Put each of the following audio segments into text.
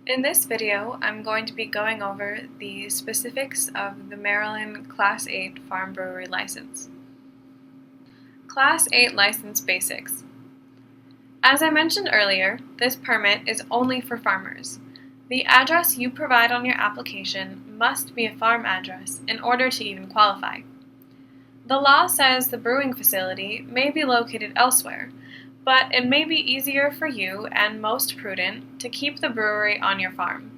In this video, I'm going to be going over the specifics of the Maryland Class 8 Farm Brewery License. Class 8 License Basics. As I mentioned earlier, this permit is only for farmers. The address you provide on your application must be a farm address in order to even qualify. The law says the brewing facility may be located elsewhere, but it may be easier for you and most prudent to keep the brewery on your farm.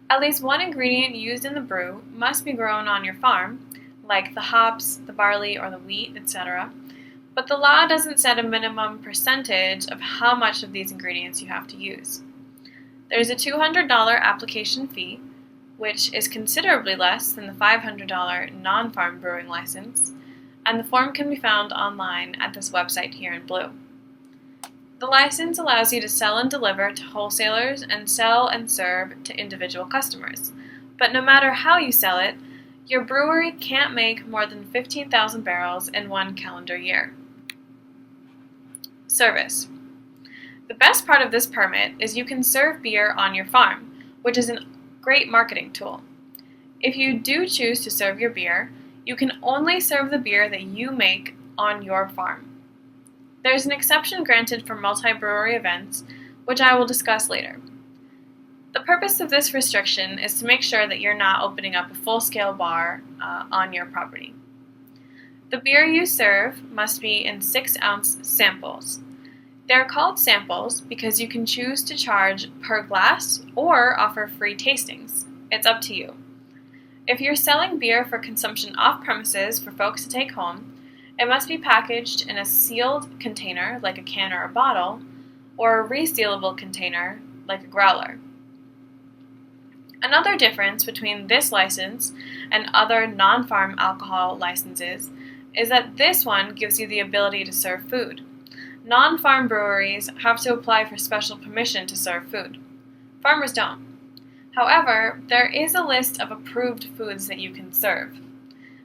At least one ingredient used in the brew must be grown on your farm, like the hops, the barley, or the wheat, etc., but the law doesn't set a minimum percentage of how much of these ingredients you have to use. There's a $200 application fee, which is considerably less than the $500 non-farm brewing license, and the form can be found online at this website here in blue. The license allows you to sell and deliver to wholesalers and sell and serve to individual customers. But no matter how you sell it, your brewery can't make more than 15,000 barrels in one calendar year. Service. The best part of this permit is you can serve beer on your farm, which is a great marketing tool. If you do choose to serve your beer, you can only serve the beer that you make on your farm. There's an exception granted for multi-brewery events, which I will discuss later. The purpose of this restriction is to make sure that you're not opening up a full-scale bar on your property. The beer you serve must be in 6-ounce samples. They're called samples because you can choose to charge per glass or offer free tastings. It's up to you. If you're selling beer for consumption off-premises for folks to take home, it must be packaged in a sealed container, like a can or a bottle, or a resealable container, like a growler. Another difference between this license and other non-farm alcohol licenses is that this one gives you the ability to serve food. Non-farm breweries have to apply for special permission to serve food. Farmers don't. However, there is a list of approved foods that you can serve.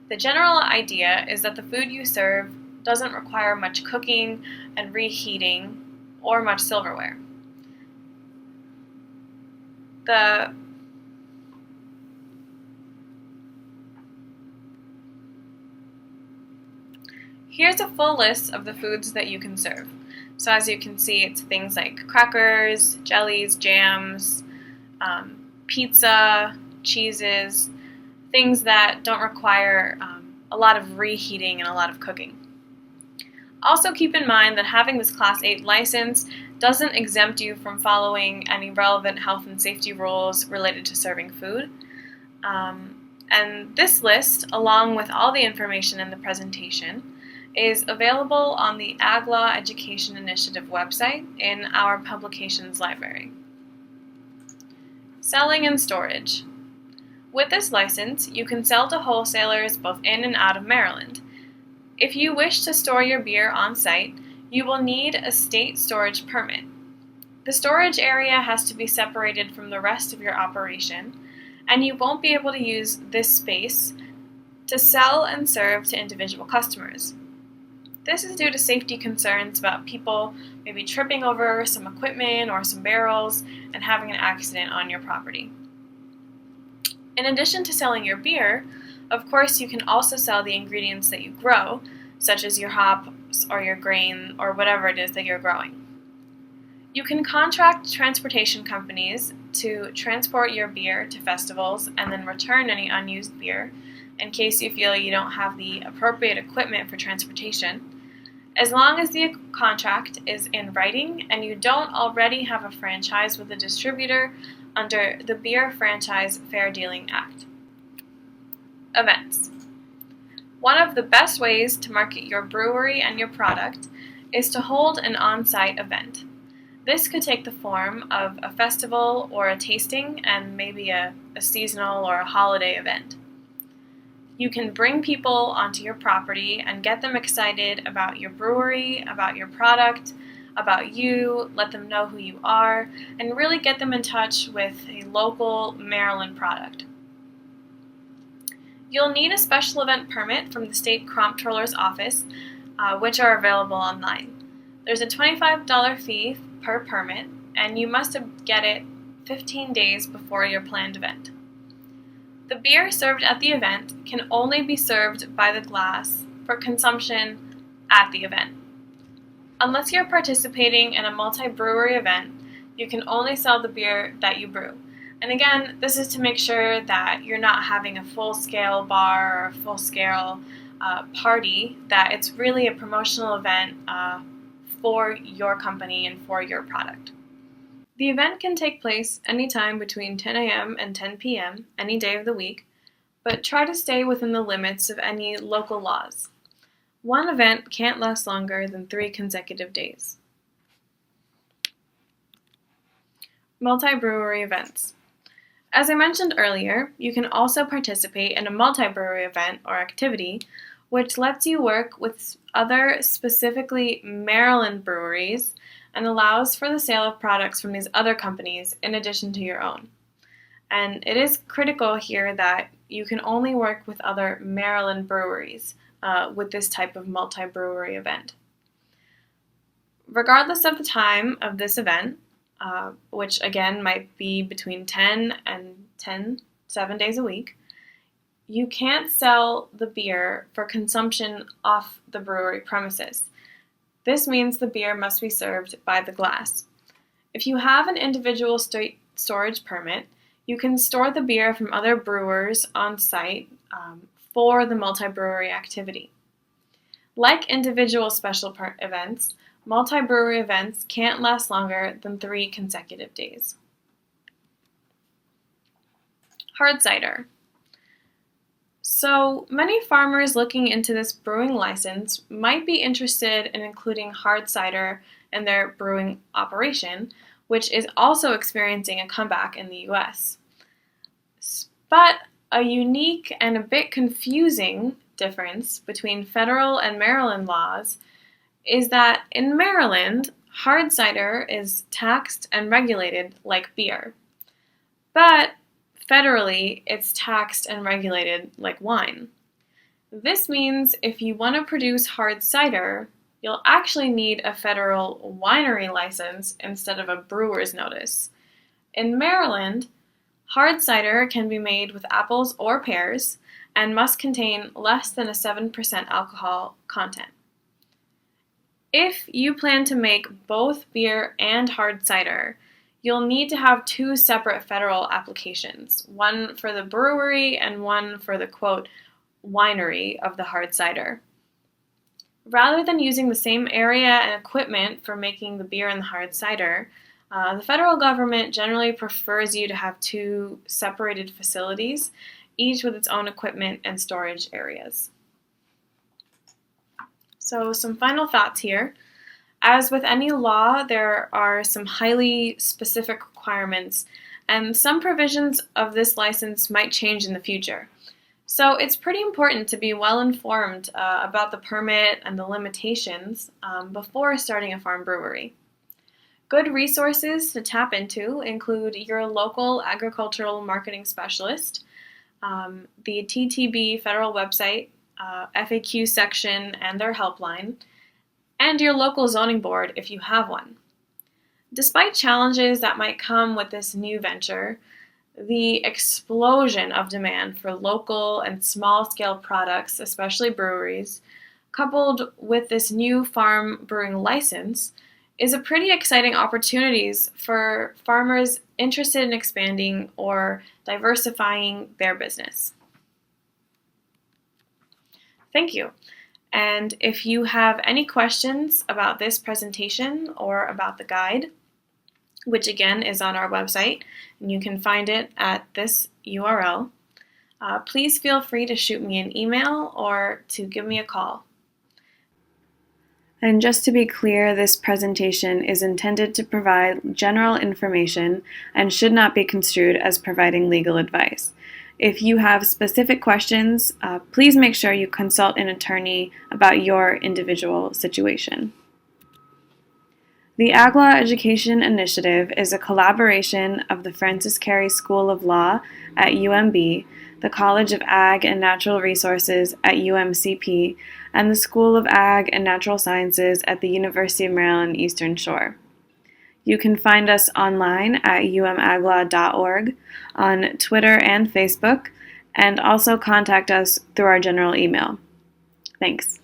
The general idea is that the food you serve doesn't require much cooking and reheating or much silverware. Here's a full list of the foods that you can serve. So as you can see, it's things like crackers, jellies, jams, pizza, cheeses, things that don't require a lot of reheating and a lot of cooking. Also keep in mind that having this Class 8 license doesn't exempt you from following any relevant health and safety rules related to serving food. And this list, along with all the information in the presentation, is available on the Ag Law Education Initiative website in our publications library. Selling and storage. With this license, you can sell to wholesalers both in and out of Maryland. If you wish to store your beer on site, you will need a state storage permit. The storage area has to be separated from the rest of your operation, and you won't be able to use this space to sell and serve to individual customers. This is due to safety concerns about people maybe tripping over some equipment or some barrels and having an accident on your property. In addition to selling your beer, of course you can also sell the ingredients that you grow, such as your hops or your grain or whatever it is that you're growing. You can contract transportation companies to transport your beer to festivals and then return any unused beer in case you feel you don't have the appropriate equipment for transportation, as long as the contract is in writing and you don't already have a franchise with a distributor under the Beer Franchise Fair Dealing Act. Events. One of the best ways to market your brewery and your product is to hold an on-site event. This could take the form of a festival or a tasting and maybe a seasonal or a holiday event. You can bring people onto your property and get them excited about your brewery, about your product, about you, let them know who you are, and really get them in touch with a local Maryland product. You'll need a special event permit from the State Comptroller's Office, which are available online. There's a $25 fee per permit, and you must get it 15 days before your planned event. The beer served at the event can only be served by the glass for consumption at the event. Unless you're participating in a multi-brewery event, you can only sell the beer that you brew. And again, this is to make sure that you're not having a full-scale bar or a full-scale party, that it's really a promotional event for your company and for your product. The event can take place anytime between 10 a.m. and 10 p.m. any day of the week, but try to stay within the limits of any local laws. One event can't last longer than 3 consecutive days. Multi-brewery events. As I mentioned earlier, you can also participate in a multi-brewery event or activity, which lets you work with other specifically Maryland breweries and allows for the sale of products from these other companies in addition to your own. And it is critical here that you can only work with other Maryland breweries with this type of multi-brewery event. Regardless of the time of this event, which again might be between 10 and 10, 7 days a week, you can't sell the beer for consumption off the brewery premises. This means the beer must be served by the glass. If you have an individual storage permit, you can store the beer from other brewers on site for the multi-brewery activity. Like individual special events, multi-brewery events can't last longer than 3 consecutive days. Hard cider. So many farmers looking into this brewing license might be interested in including hard cider in their brewing operation, which is also experiencing a comeback in the U.S. But a unique and a bit confusing difference between federal and Maryland laws is that in Maryland, hard cider is taxed and regulated like beer. But federally, it's taxed and regulated like wine. This means if you want to produce hard cider, you'll actually need a federal winery license instead of a brewer's notice. In Maryland, hard cider can be made with apples or pears and must contain less than a 7% alcohol content. If you plan to make both beer and hard cider, you'll need to have 2 separate federal applications, one for the brewery and one for the, quote, winery of the hard cider. Rather than using the same area and equipment for making the beer and the hard cider, the federal government generally prefers you to have 2 separated facilities, each with its own equipment and storage areas. So some final thoughts here. As with any law, there are some highly specific requirements, and some provisions of this license might change in the future. So it's pretty important to be well informed about the permit and the limitations before starting a farm brewery. Good resources to tap into include your local agricultural marketing specialist, the TTB federal website, FAQ section and their helpline, and your local zoning board if you have one. Despite challenges that might come with this new venture, the explosion of demand for local and small-scale products, especially breweries, coupled with this new farm brewing license, is a pretty exciting opportunities for farmers interested in expanding or diversifying their business. Thank you. And if you have any questions about this presentation or about the guide, which again is on our website, and you can find it at this URL, please feel free to shoot me an email or to give me a call. And just to be clear, this presentation is intended to provide general information and should not be construed as providing legal advice. If you have specific questions, please make sure you consult an attorney about your individual situation. The Ag Law Education Initiative is a collaboration of the Francis Carey School of Law at UMB, the College of Ag and Natural Resources at UMCP, and the School of Ag and Natural Sciences at the University of Maryland Eastern Shore. You can find us online at umagla.org, on Twitter and Facebook, and also contact us through our general email. Thanks.